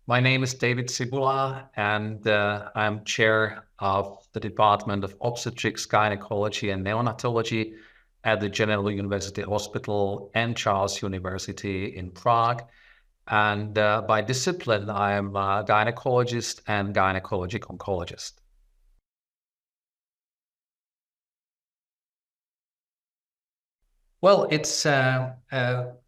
My name is David Cibula, and I'm chair of the Department of Obstetrics, Gynecology, and Neonatology at the General University Hospital and Charles University in Prague. And by discipline, I am a gynecologist and gynecologic oncologist. Well, it's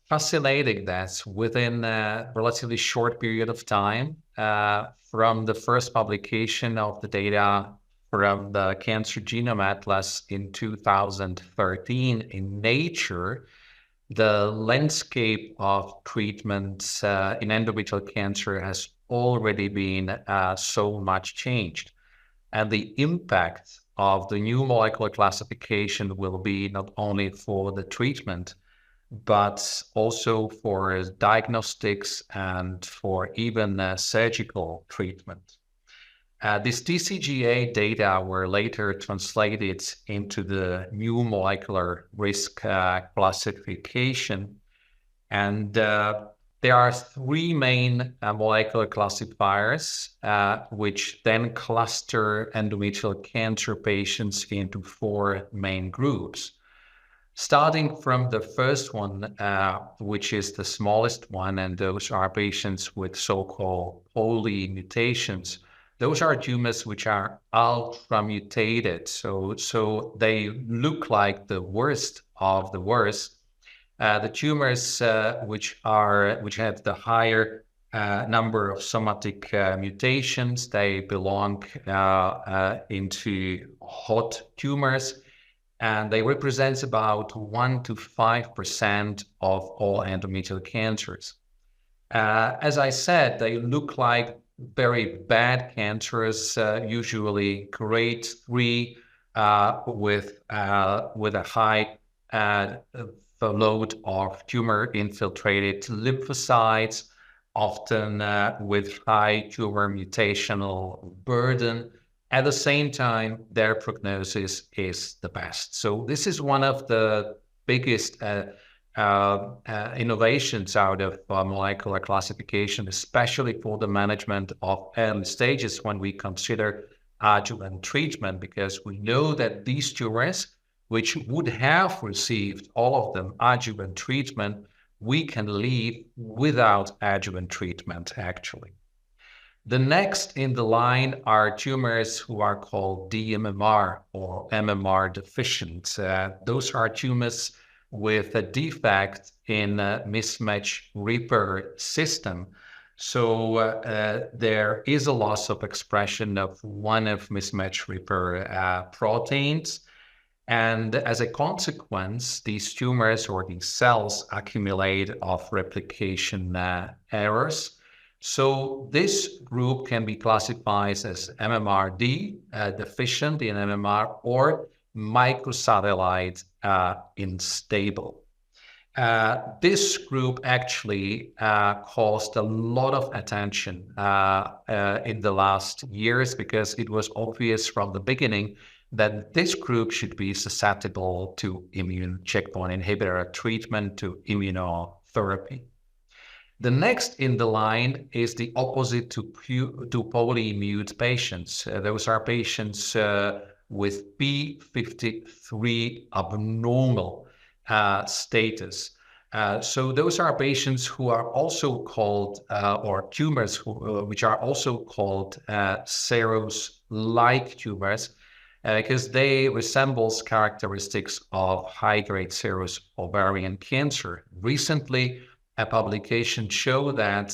fascinating that within a relatively short period of time, from the first publication of the data from the Cancer Genome Atlas in 2013 in Nature, the landscape of treatments in endometrial cancer has already been so much changed. And the impact of the new molecular classification will be not only for the treatment, but also for diagnostics and for even surgical treatment. This TCGA data were later translated into the new molecular risk classification. And there are three main molecular classifiers, which then cluster endometrial cancer patients into four main groups. Starting from the first one, which is the smallest one, and those are patients with so-called poly mutations. Those are tumors which are ultra mutated, so they look like the worst of the worst. The tumors which have the higher number of somatic mutations, they belong into hot tumors, and they represent about 1 to 5% of all endometrial cancers. As I said, they look like very bad cancers, usually grade 3, with a high load of tumor-infiltrated lymphocytes, often with high tumor mutational burden. At the same time, their prognosis is the best. So this is one of the biggest innovations out of molecular classification, especially for the management of early stages when we consider adjuvant treatment, because we know that these tumors, which would have received all of them adjuvant treatment, we can leave without adjuvant treatment, actually. The next in the line are tumors who are called dMMR or MMR deficient. Those are tumors with a defect in mismatch repair system. So there is a loss of expression of one of mismatch repair proteins. And as a consequence, these tumors or these cells accumulate of replication errors. So this group can be classified as MMRD, deficient in MMR, or microsatellite unstable. This group actually caused a lot of attention in the last years, because it was obvious from the beginning that this group should be susceptible to immune checkpoint inhibitor treatment, to immunotherapy. The next in the line is the opposite to polymute patients. Those are patients with P53 abnormal status. So those are patients who are also called, or tumors which are also called serous-like tumors, because they resemble characteristics of high-grade serous ovarian cancer. Recently, a publication showed that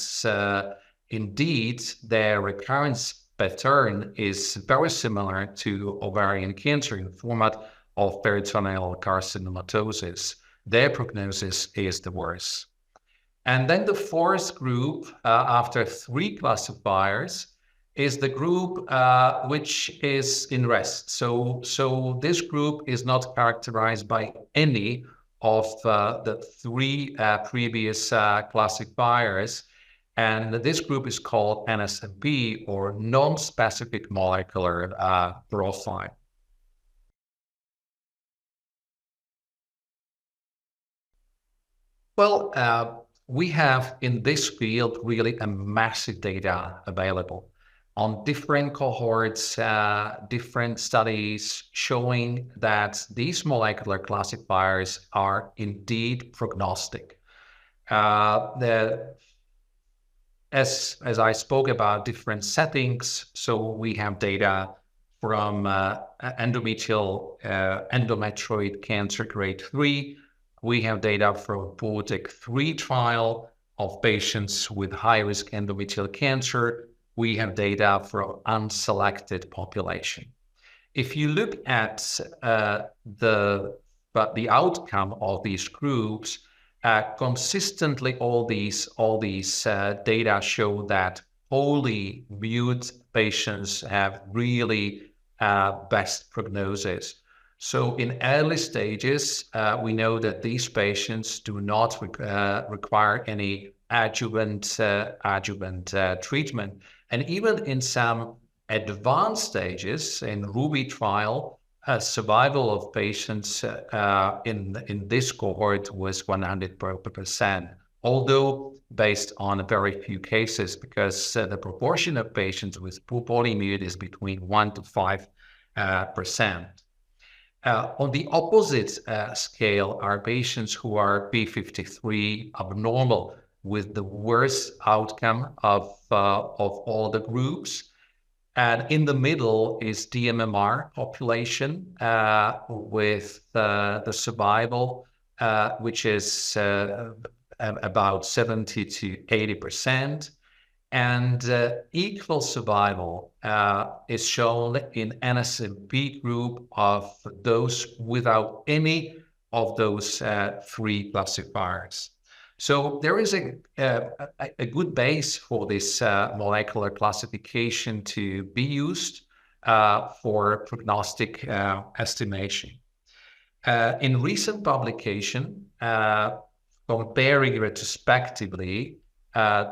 indeed their recurrence pattern is very similar to ovarian cancer in the format of peritoneal carcinomatosis. Their prognosis is the worst. And then the fourth group, after three classifiers, is the group which is in rest. So this group is not characterized by any of the three previous classifiers. And this group is called NSMP, or non-specific molecular profile. Well, we have in this field really a massive data available on different cohorts, different studies showing that these molecular classifiers are indeed prognostic. As I spoke about different settings, so we have data from endometrioid cancer grade 3. We have data from POETIC 3 trial of patients with high-risk endometrial cancer. We have data from unselected population. If you look at the outcome of these groups, consistently all these data show that wholly mute patients have really best prognosis. So in early stages, we know that these patients do not require any adjuvant treatment. And even in some advanced stages, in RUBY trial, survival of patients in this cohort was 100%, although based on very few cases, because the proportion of patients with polyimmunity is between 1 to 5%. On the opposite scale are patients who are P53 abnormal, with the worst outcome of all the groups. And in the middle is DMMR population with the survival, which is about 70 to 80%. And equal survival is shown in NSMP group of those without any of those three classifiers. So there is a good base for this molecular classification to be used for prognostic estimation. In recent publication, comparing retrospectively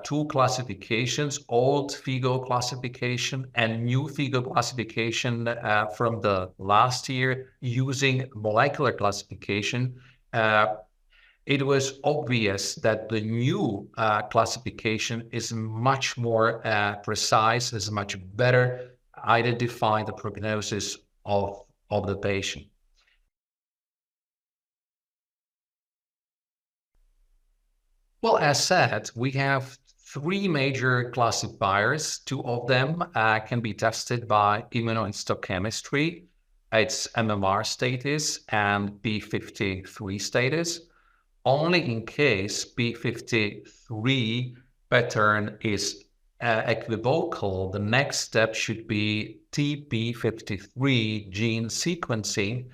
two classifications, old FIGO classification and new FIGO classification from the last year using molecular classification, it was obvious that the new classification is much more precise, is much better identify the prognosis of the patient. Well, as said, we have three major classifiers. Two of them can be tested by immunohistochemistry. It's MMR status and P53 status. Only in case P53 pattern is equivocal, the next step should be TP53 gene sequencing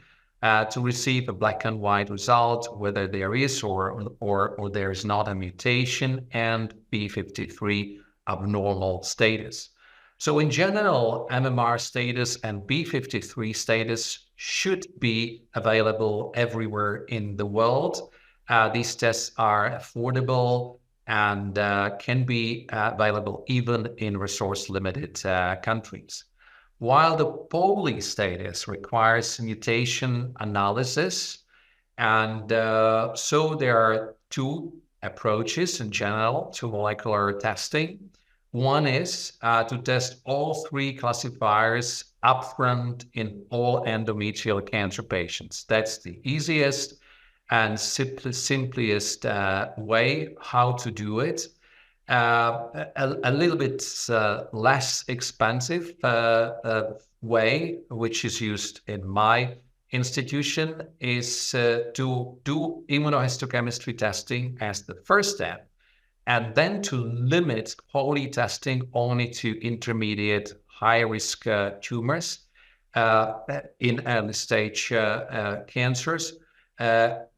to receive a black and white result, whether there is or there is not a mutation and P53 abnormal status. So in general, MMR status and P53 status should be available everywhere in the world. These tests are affordable and can be available even in resource-limited countries. While the poly status requires mutation analysis, and so there are two approaches in general to molecular testing. One is to test all three classifiers upfront in all endometrial cancer patients. That's the easiest and simplest way how to do it. A little bit less expensive way, which is used in my institution, is to do immunohistochemistry testing as the first step, and then to limit poly testing only to intermediate high-risk tumors in early stage cancers.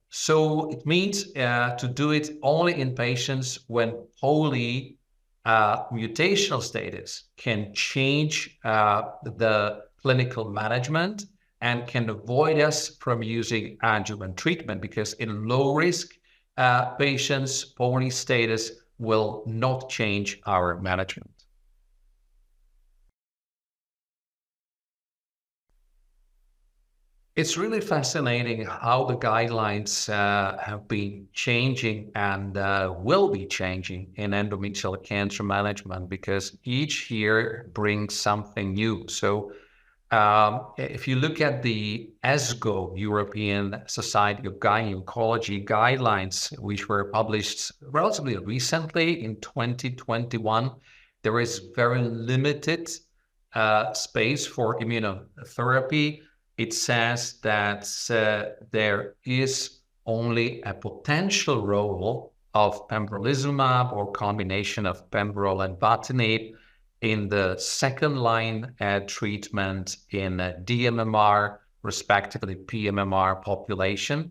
So it means to do it only in patients when poly mutational status can change the clinical management and can avoid us from using adjuvant treatment, because in low risk patients, poly status will not change our management. It's really fascinating how the guidelines have been changing and will be changing in endometrial cancer management because each year brings something new. So, if you look at the ESGO, European Society of Gynaecology guidelines, which were published relatively recently in 2021, there is very limited space for immunotherapy. It says that there is only a potential role of pembrolizumab or combination of pembrol and batinib in the second line treatment in dMMR, respectively pMMR population.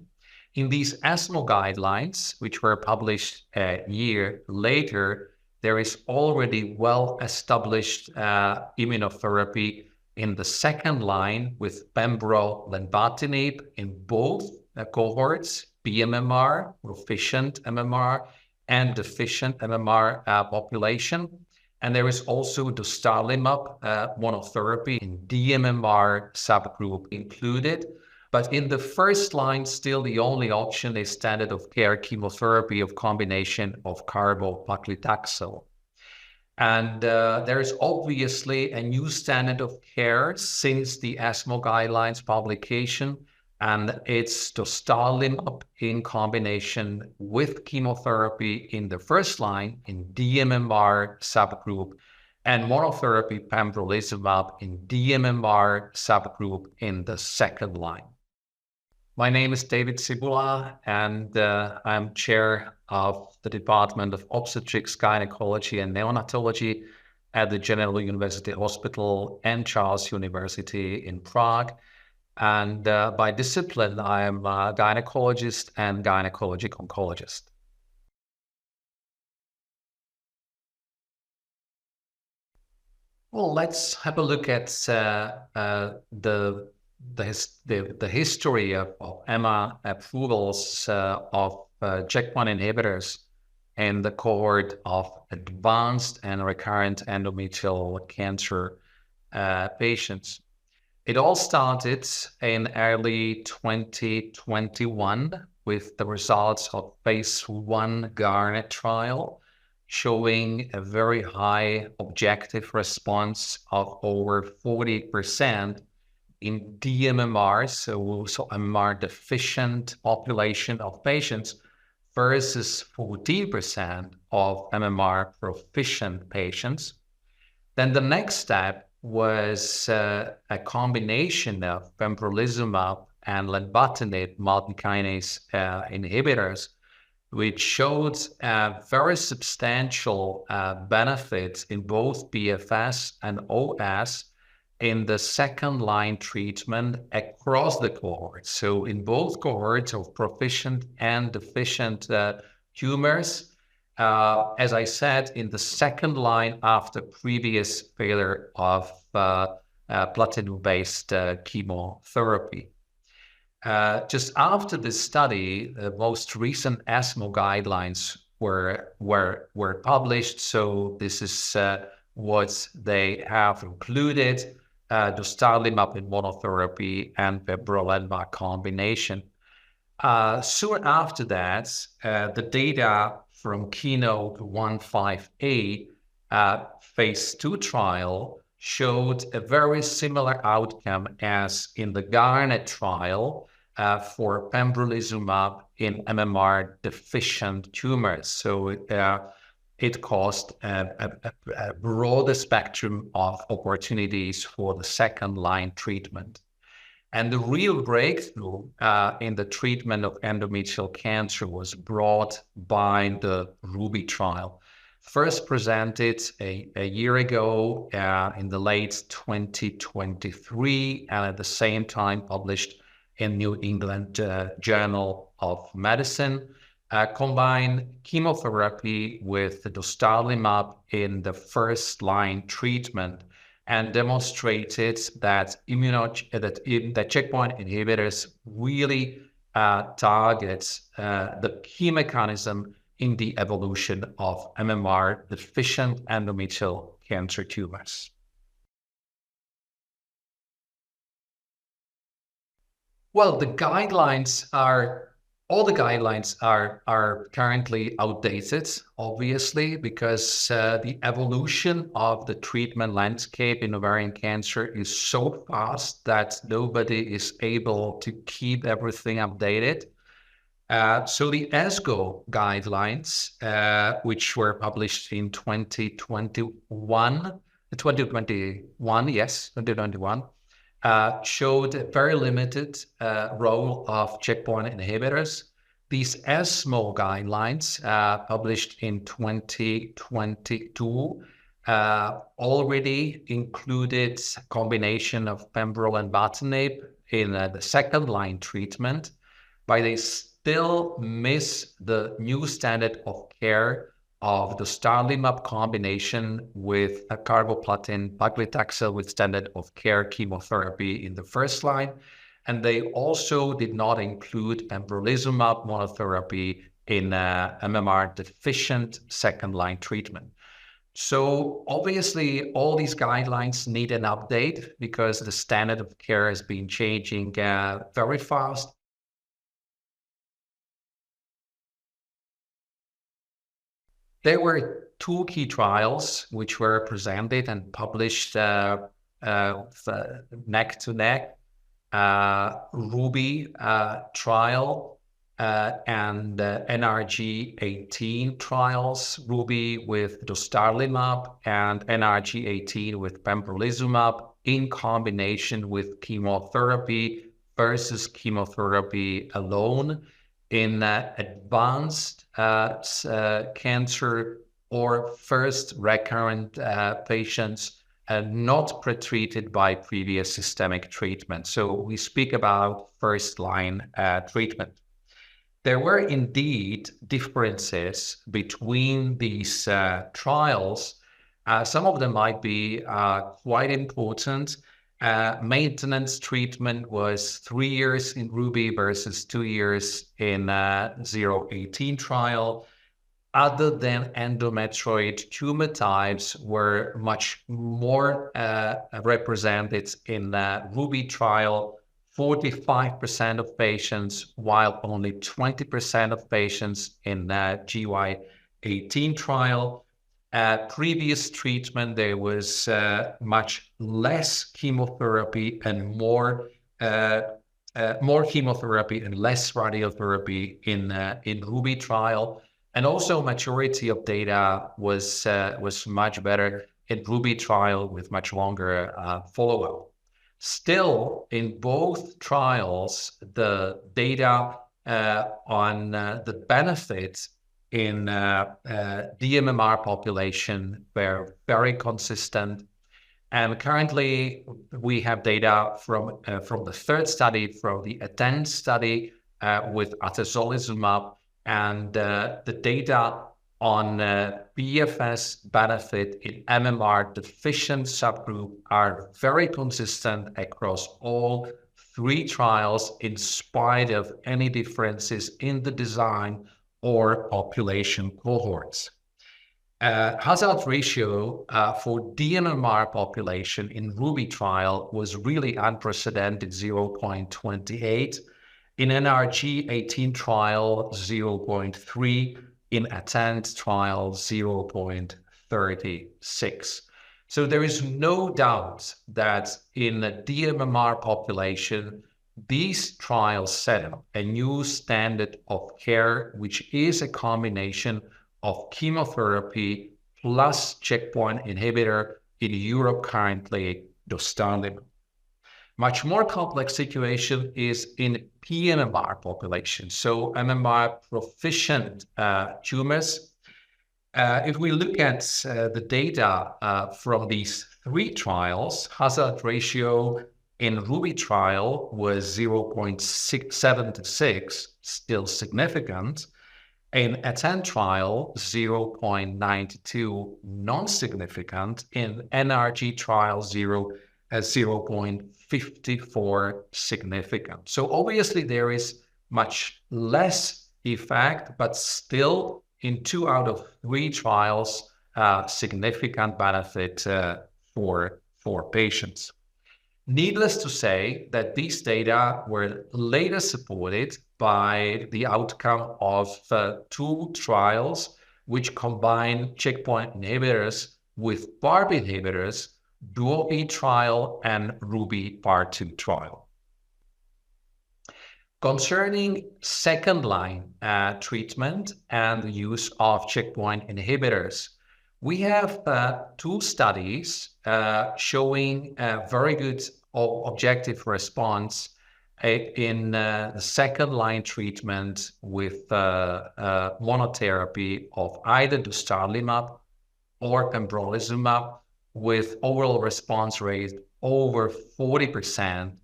In these ESMO guidelines, which were published a year later, there is already well-established immunotherapy in the second line with pembrol lenvatinib in both cohorts, pMMR, proficient MMR, and deficient MMR population. And there is also dostarlimab monotherapy in dMMR subgroup included. But in the first line, still the only option is standard of care chemotherapy of combination of carbopaclitaxel. And there is obviously a new standard of care since the ESMO guidelines publication, and it's dostarlimab in combination with chemotherapy in the first line in dMMR subgroup, and monotherapy pembrolizumab in dMMR subgroup in the second line. My name is David Cibula, and I'm chair of the Department of Obstetrics, Gynecology, and Neonatology at the General University Hospital and Charles University in Prague. And by discipline, I am a gynecologist and gynecologic oncologist. Well, let's have a look at the history of EMA approvals of checkpoint inhibitors in the cohort of advanced and recurrent endometrial cancer patients. It all started in early 2021 with the results of phase 1 Garnet trial, showing a very high objective response of over 40% in dMMR, so MMR deficient population of patients versus 14% of MMR proficient patients. Then the next step was a combination of pembrolizumab and lenvatinib multikinase inhibitors, which showed very substantial benefits in both PFS and OS in the second line treatment across the cohorts. So in both cohorts of proficient and deficient tumors, as I said, in the second line after previous failure of platinum-based chemotherapy. Just after this study, the most recent ESMO guidelines were published. So this is what they have included, dostarlimab in monotherapy and pembrolizumab combination. Soon after that, the data from Keynote 158 phase 2 trial showed a very similar outcome as in the Garnet trial for pembrolizumab in MMR deficient tumors. So it caused a broader spectrum of opportunities for the second line treatment. And the real breakthrough in the treatment of endometrial cancer was brought by the Ruby trial. First presented a year ago in the late 2023, and at the same time published in New England Journal of Medicine. Combine chemotherapy with the dostarlimab in the first line treatment and demonstrated that that checkpoint inhibitors really target the key mechanism in the evolution of MMR deficient endometrial cancer tumors. Well, all the guidelines are currently outdated, obviously, because the evolution of the treatment landscape in ovarian cancer is so fast that nobody is able to keep everything updated. So the ESGO guidelines, which were published in 2021, yes, 2021, showed a very limited role of checkpoint inhibitors. These ESMO guidelines, published in 2022, already included a combination of pembrolizumab in the second-line treatment, but they still miss the new standard of care of the dostarlimab combination with a carboplatin paclitaxel with standard of care chemotherapy in the first line. And they also did not include pembrolizumab monotherapy in MMR deficient second line treatment. So obviously all these guidelines need an update because the standard of care has been changing very fast. There were two key trials which were presented and published neck to neck. Ruby trial and NRG 18 trials, Ruby with dostarlimab and NRG 18 with pembrolizumab in combination with chemotherapy versus chemotherapy alone in advanced cancer or first recurrent patients not pretreated by previous systemic treatment. So we speak about first-line treatment. There were indeed differences between these trials. Some of them might be quite important. Maintenance treatment was 3 years in Ruby versus 2 years in 018 trial. Other than endometrioid tumor types were much more represented in the Ruby trial, 45% of patients, while only 20% of patients in the GY18 trial. Previous treatment, there was much less chemotherapy and more chemotherapy and less radiotherapy in Ruby trial. And also maturity of data was much better in Ruby trial with much longer follow-up. Still, in both trials, the data on the benefits in dMMR population were very consistent. And currently, we have data from the third study, from the ATTEND study with atezolizumab, and the data on PFS benefit in MMR deficient subgroup are very consistent across all three trials in spite of any differences in the design or population cohorts. Hazard ratio for dMMR population in Ruby trial was really unprecedented, 0.28. In NRG 18 trial, 0.3. In ATTEND trial, 0.36. So there is no doubt that in the dMMR population, these trials set up a new standard of care, which is a combination of chemotherapy plus checkpoint inhibitor, in Europe currently dostarlimab. Much more complex situation is in pMMR population, so MMR proficient tumors. If we look at the data from these three trials, hazard ratio in Ruby trial was 0.676, still significant. In ATTEND trial, 0.92, non-significant. In NRG trial, 0.54 significant. So obviously there is much less effect, but still in 2 out of 3 trials, significant benefit for patients. Needless to say that these data were later supported by the outcome of two trials which combine checkpoint inhibitors with PARP inhibitors, DuoE trial and Ruby Part 2 trial. Concerning second-line treatment and the use of checkpoint inhibitors, we have two studies showing a very good objective response in the second-line treatment with monotherapy of either dostarlimab or pembrolizumab with overall response rate over 40%,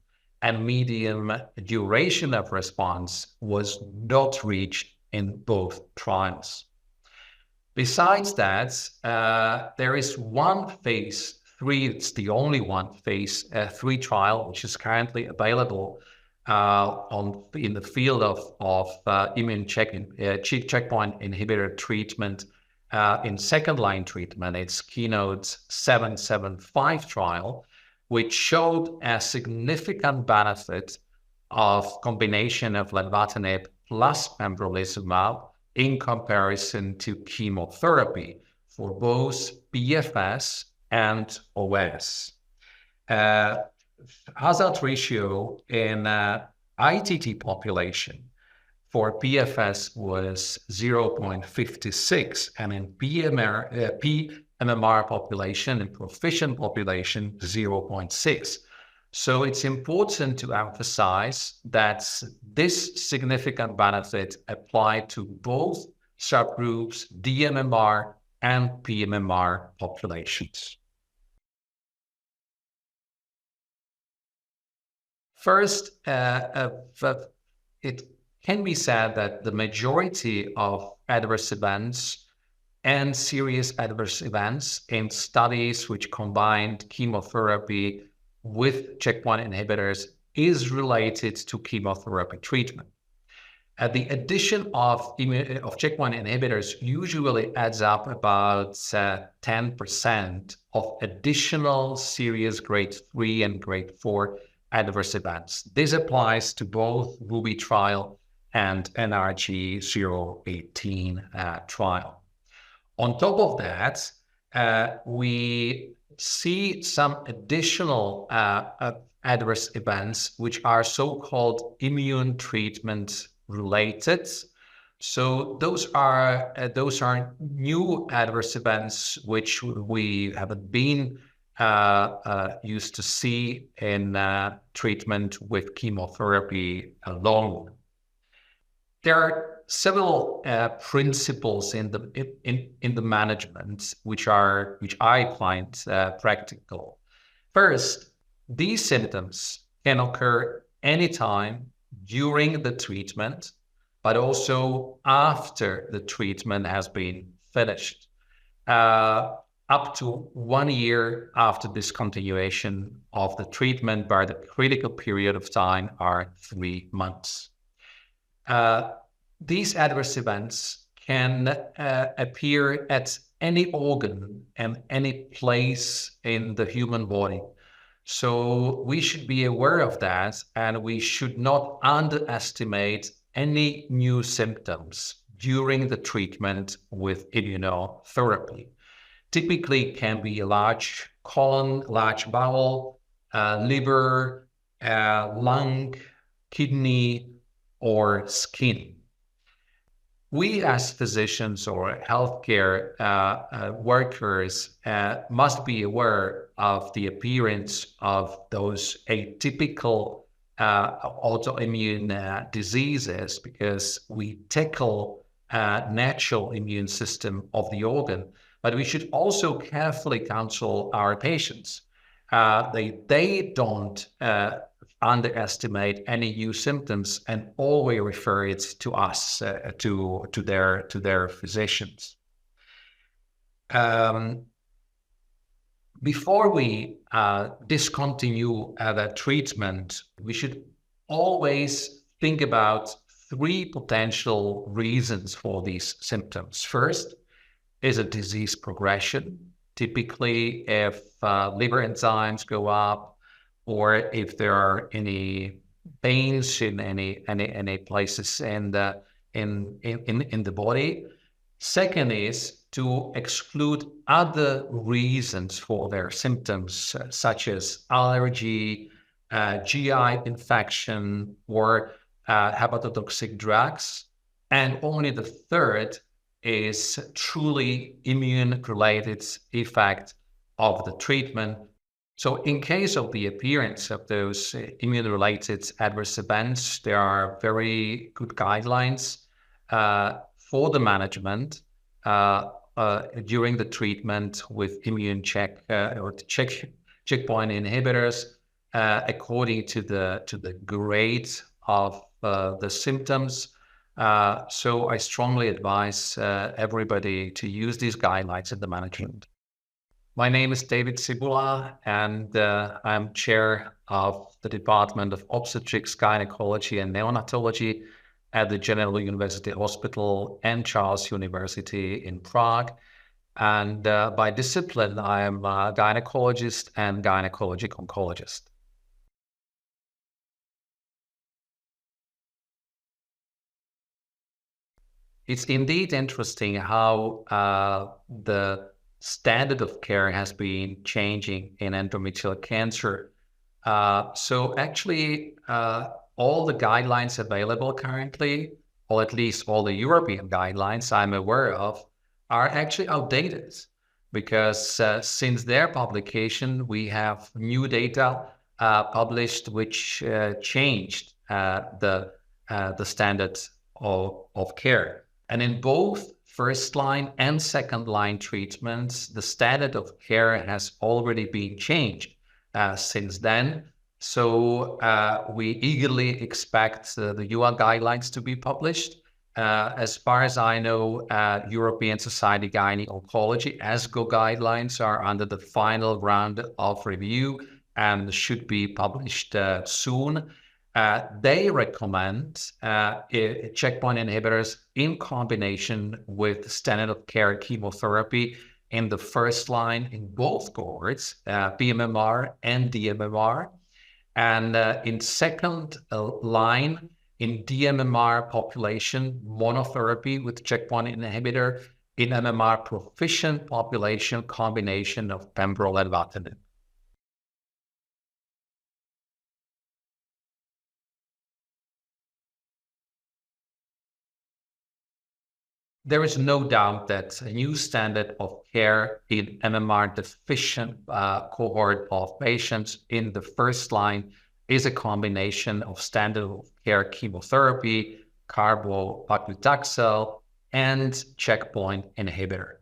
and median duration of response was not reached in both trials. Besides that, there is one phase 3, it's the only one phase 3 trial, which is currently available in the field of immune checkpoint inhibitor treatment in second-line treatment. It's Keynote 775 trial, which showed a significant benefit of combination of lenvatinib plus pembrolizumab in comparison to chemotherapy for both PFS and OS. Hazard ratio in ITT population for PFS was 0.56, and in PMMR population, in proficient population, 0.6. So it's important to emphasize that this significant benefit applied to both subgroups, dMMR and pMMR populations. First, it can be said that the majority of adverse events and serious adverse events in studies which combined chemotherapy with checkpoint inhibitors is related to chemotherapy treatment. The addition of checkpoint inhibitors usually adds up about 10% of additional serious grade 3 and grade 4 adverse events. This applies to both Ruby trial and NRG 018 trial. On top of that, we see some additional adverse events which are so-called immune treatment related. So those are new adverse events which we haven't been used to see in treatment with chemotherapy alone. There are several principles in the management which I find practical. First, these symptoms can occur anytime during the treatment, but also after the treatment has been finished. Up to 1 year after discontinuation of the treatment, but the critical period of time are 3 months. These adverse events can appear at any organ and any place in the human body. So we should be aware of that, and we should not underestimate any new symptoms during the treatment with immunotherapy. Typically can be a large colon, large bowel, liver, lung, kidney, or skin. We as physicians or healthcare workers must be aware of the appearance of those atypical autoimmune diseases, because we tackle natural immune system of the organ, but we should also carefully counsel our patients. They don't underestimate any new symptoms and always refer it to us, to their physicians. Before we discontinue the treatment, we should always think about 3 potential reasons for these symptoms. First is a disease progression. Typically, if liver enzymes go up, or if there are any pains in any places in the body. Second is to exclude other reasons for their symptoms, such as allergy, GI infection, or hepatotoxic drugs. And only the third is truly immune-related effect of the treatment. So in case of the appearance of those immune-related adverse events, there are very good guidelines for the management during the treatment with immune checkpoint inhibitors according to the grade of the symptoms. So I strongly advise everybody to use these guidelines in the management. My name is David Cibula, and I'm chair of the Department of Obstetrics, Gynecology, and Neonatology at the General University Hospital and Charles University in Prague. And by discipline, I am a gynecologist and gynecologic oncologist. It's indeed interesting how the standard of care has been changing in endometrial cancer. So actually, all the guidelines available currently, or at least all the European guidelines I'm aware of, are actually outdated because since their publication, we have new data published which changed the standard of care. And in both first line and second line treatments, the standard of care has already been changed since then. So we eagerly expect the UN guidelines to be published. As far as I know, European Society of Gynaecology (ESGO) guidelines are under the final round of review and should be published soon. They recommend checkpoint inhibitors in combination with standard of care chemotherapy in the first line in both cohorts, pMMR and dMMR, and in second line in dMMR population, monotherapy with checkpoint inhibitor, in MMR proficient population, combination of pembrolizumab. There is no doubt that a new standard of care in MMR deficient cohort of patients in the first line is a combination of standard of care chemotherapy, carboplatin, and checkpoint inhibitor.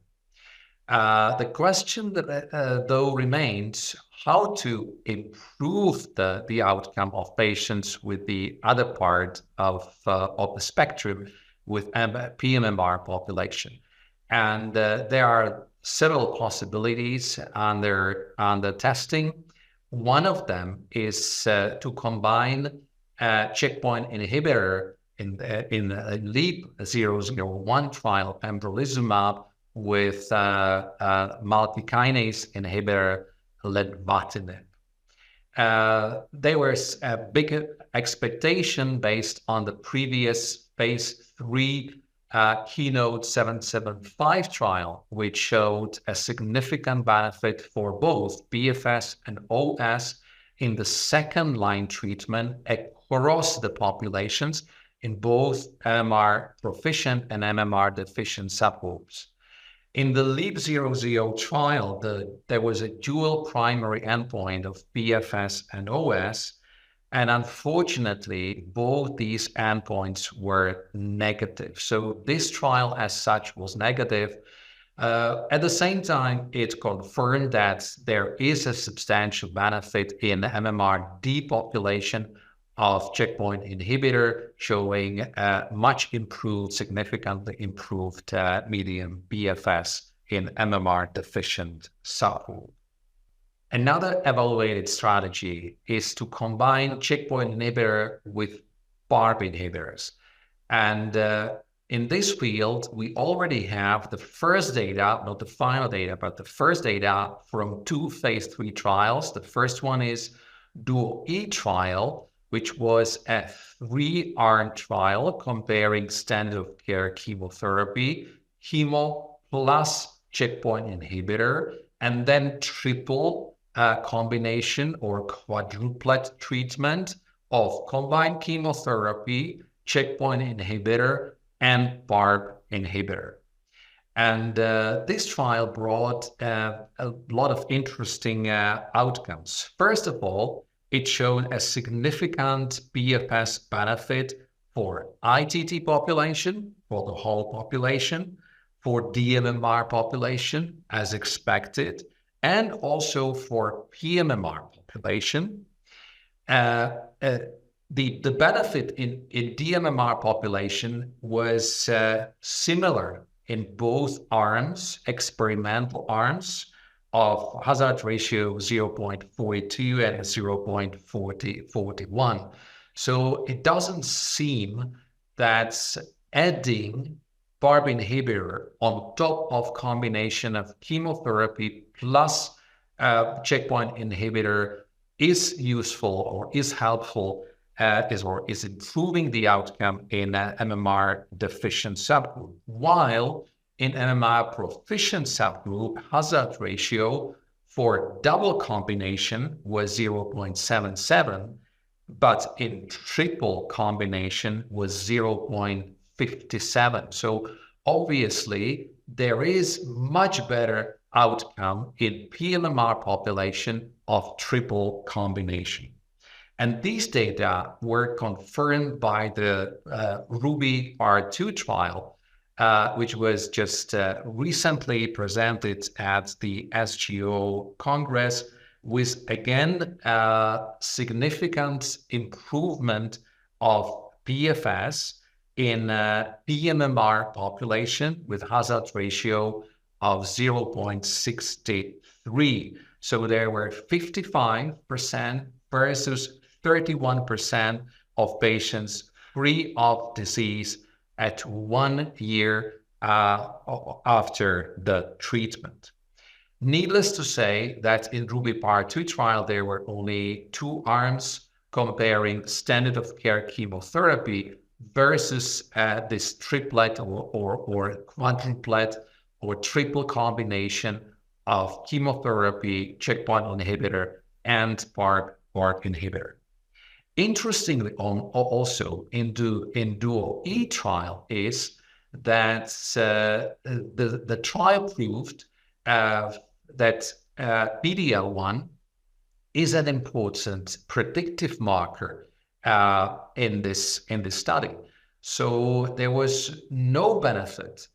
The question that, though remains how to improve the outcome of patients with the other part of the spectrum with pMMR population. And there are several possibilities under testing. One of them is to combine checkpoint inhibitor in the LEAP-001 trial, pembrolizumab, with multi-kinase inhibitor lenvatinib. There was a big expectation based on the previous phase 3 Keynote 775 trial, which showed a significant benefit for both PFS and OS in the second line treatment across the populations in both MMR proficient and MMR deficient subgroups. In the LEAP-001 trial, there was a dual primary endpoint of PFS and OS, and unfortunately, both these endpoints were negative. So this trial as such was negative. At the same time, it confirmed that there is a substantial benefit in the MMR depopulation of checkpoint inhibitor, showing much improved, significantly improved median PFS in MMR deficient subgroup. Another evaluated strategy is to combine checkpoint inhibitor with PARP inhibitors. And in this field, we already have the first data, not the final data, but the first data from 2 phase 3 trials. The first one is DUO-E trial, which was a 3-arm trial comparing standard of care chemotherapy, chemo plus checkpoint inhibitor, and then triple combination or quadruplet treatment of combined chemotherapy, checkpoint inhibitor, and PARP inhibitor. And this trial brought a lot of interesting outcomes. First of all, it showed a significant PFS benefit for ITT population, for the whole population, for dMMR population, as expected, and also for pMMR population. The benefit in dMMR population was similar in both arms, experimental arms, of hazard ratio 0.42 and 0.41. So it doesn't seem that adding PARP inhibitor on top of combination of chemotherapy plus checkpoint inhibitor is useful or is helpful is improving the outcome in MMR deficient subgroup, while in MMR proficient subgroup, hazard ratio for double combination was 0.77, but in triple combination was 0.57. So obviously, there is much better outcome in pMMR population of triple combination. And these data were confirmed by the RUBY R2 trial, which was just recently presented at the SGO Congress, with again significant improvement of PFS in pMMR population with hazard ratio of 0.63. So there were 55% versus 31% of patients free of disease at 1 year after the treatment. Needless to say that in RUBY Part 2 trial, there were only 2 arms comparing standard of care chemotherapy versus this triplet or quadruplet or triple combination of chemotherapy, checkpoint inhibitor, and PARP inhibitor. Interestingly, also in DUO-E trial is that the trial proved that PD-L1 is an important predictive marker in this study. So there was no benefit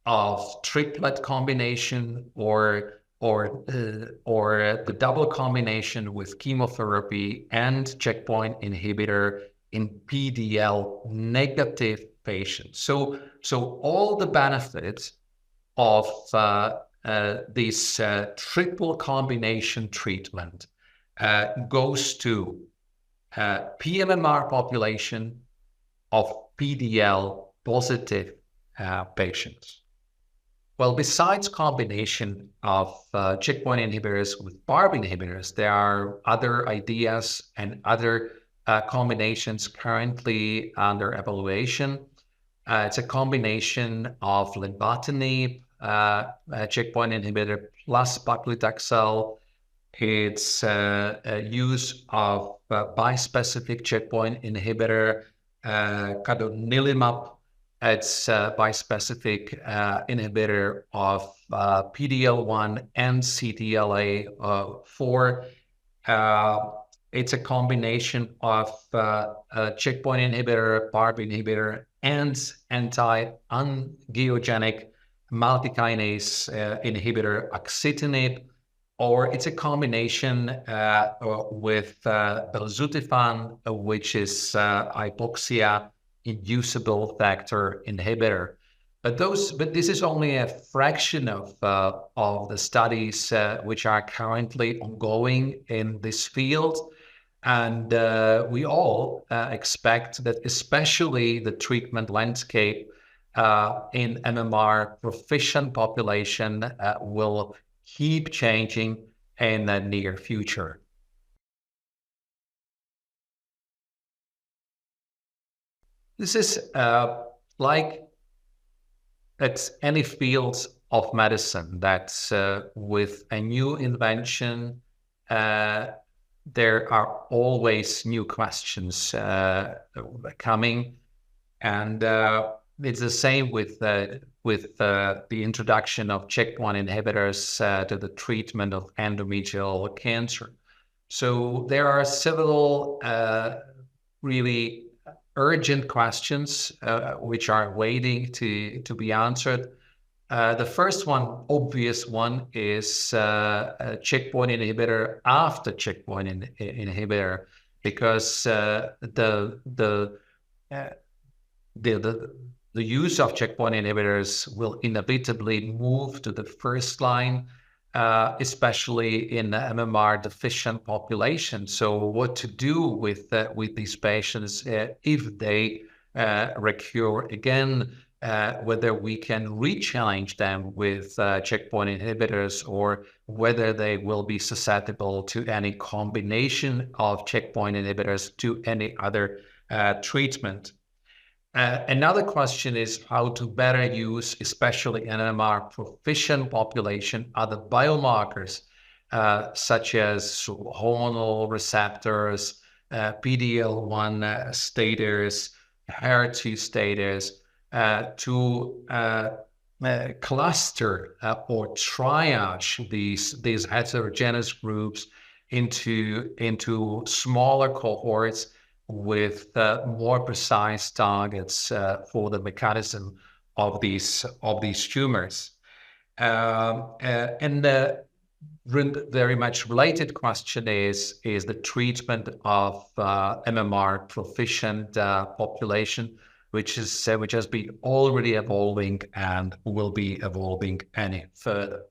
of triplet combination or the double combination with chemotherapy and checkpoint inhibitor in PD-L negative patients. So all the benefits of this triple combination treatment goes to pMMR population of PD-L positive patients. Well, besides combination of checkpoint inhibitors with PARP inhibitors, there are other ideas and other combinations currently under evaluation. It's a combination of lenvatinib, checkpoint inhibitor plus paclitaxel. It's a use of bispecific checkpoint inhibitor, cadonilimab. It's a bispecific inhibitor of PD-L1 and CTLA-4. It's a combination of checkpoint inhibitor, PARP inhibitor, and anti-angiogenic multikinase inhibitor axitinib, or it's a combination with belzutifan, which is hypoxia inducible factor inhibitor. But this is only a fraction of the studies which are currently ongoing in this field. And we all expect that especially the treatment landscape in MMR proficient population will keep changing in the near future. This is like at any field of medicine that's with a new invention, uh, there are always new questions coming, and it's the same with the introduction of checkpoint inhibitors to the treatment of endometrial cancer. So there are several really urgent questions which are waiting to be answered. The first one, obvious one, is a checkpoint inhibitor after checkpoint inhibitor, because uh, the the use of checkpoint inhibitors will inevitably move to the first line, especially in the MMR deficient population. So, what to do with these patients if they recur again? Whether we can re-challenge them with checkpoint inhibitors, or whether they will be susceptible to any combination of checkpoint inhibitors to any other treatment. Another question is how to better use, especially in MMR proficient population, other biomarkers such as hormonal receptors, PD-L1 stators, HER2 stators, to cluster or triage these heterogeneous groups into smaller cohorts with more precise targets for the mechanism of these tumors. And the very much related question is the treatment of MMR proficient population, which has been already evolving and will be evolving any further.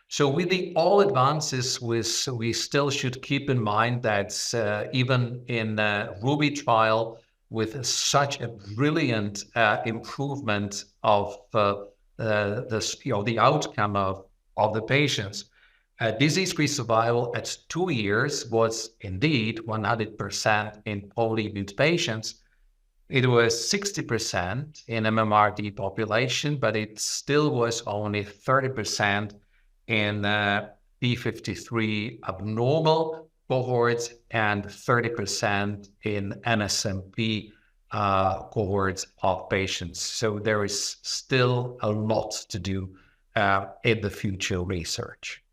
So with all advances, we still should keep in mind that even in Ruby trial, with such a brilliant improvement of the outcome of the patients, disease-free survival at 2 years was indeed 100% in poly-mut patients. It was 60% in MMRD population, but it still was only 30% in P53 abnormal cohorts and 30% in NSMP cohorts of patients. So there is still a lot to do in the future research.